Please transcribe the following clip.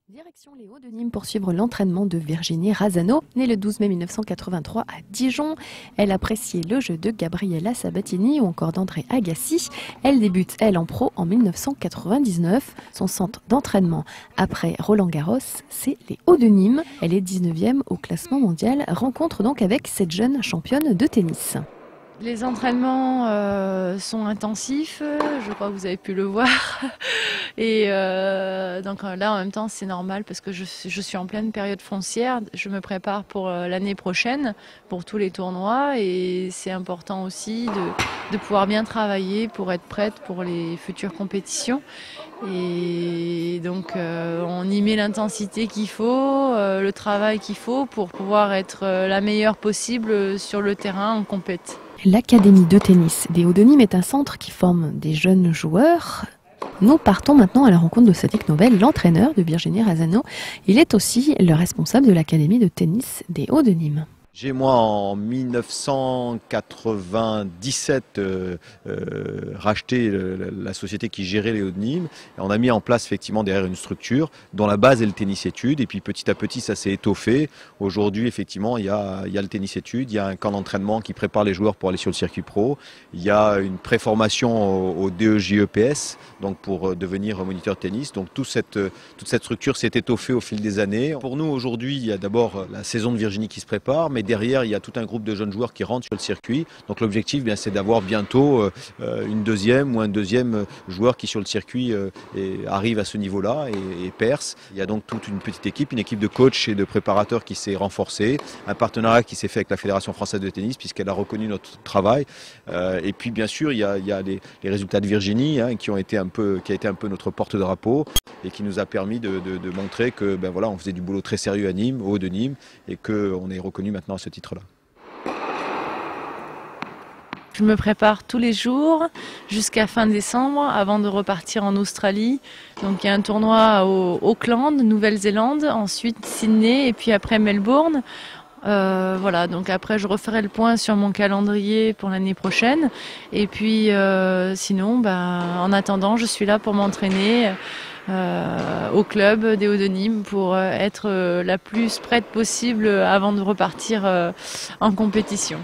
Direction les Hauts de Nîmes pour suivre l'entraînement de Virginie Razzano. Née le 12 mai 1983 à Dijon, elle appréciait le jeu de Gabriela Sabatini ou encore d'André Agassi. Elle débute, elle, en pro en 1999. Son centre d'entraînement après Roland-Garros, c'est les Hauts de Nîmes. Elle est 19e au classement mondial, rencontre donc avec cette jeune championne de tennis. Les entraînements sont intensifs, je crois que vous avez pu le voir. Et donc là, en même temps, c'est normal parce que je suis en pleine période foncière. Je me prépare pour l'année prochaine, pour tous les tournois. Et c'est important aussi de pouvoir bien travailler pour être prête pour les futures compétitions. Et donc on y met l'intensité qu'il faut, le travail qu'il faut pour pouvoir être la meilleure possible sur le terrain en compète. L'Académie de tennis des Hauts de Nîmes est un centre qui forme des jeunes joueurs. Nous partons maintenant à la rencontre de Sadiq Nobel, l'entraîneur de Virginie Razzano. Il est aussi le responsable de l'Académie de tennis des Hauts de Nîmes. J'ai moi en 1997 racheté la société qui gérait les Hauts-de-Nîmes. On a mis en place effectivement derrière une structure dont la base est le tennis-études et puis petit à petit ça s'est étoffé. Aujourd'hui effectivement il y a le tennis-études, il y a un camp d'entraînement qui prépare les joueurs pour aller sur le circuit pro. Il y a une préformation au DEJEPS donc pour devenir moniteur de tennis. Donc toute cette structure s'est étoffée au fil des années. Pour nous aujourd'hui il y a d'abord la saison de Virginie qui se prépare, mais derrière, il y a tout un groupe de jeunes joueurs qui rentrent sur le circuit. Donc l'objectif, c'est d'avoir bientôt une deuxième ou un deuxième joueur qui sur le circuit arrive à ce niveau-là et perce. Il y a donc toute une petite équipe, une équipe de coachs et de préparateurs qui s'est renforcée, un partenariat qui s'est fait avec la Fédération française de tennis puisqu'elle a reconnu notre travail. Et puis bien sûr, il y a les résultats de Virginie qui a été un peu notre porte-drapeau et qui nous a permis de montrer que on faisait du boulot très sérieux à Nîmes, au haut de Nîmes, et qu'on est reconnu maintenant à ce titre-là. Je me prépare tous les jours jusqu'à fin décembre avant de repartir en Australie. Donc il y a un tournoi à Auckland, Nouvelle-Zélande, ensuite Sydney et puis après Melbourne. Voilà, donc après je referai le point sur mon calendrier pour l'année prochaine. Et puis sinon, en attendant, je suis là pour m'entraîner au club des Hauts de Nîmes pour être la plus prête possible avant de repartir en compétition.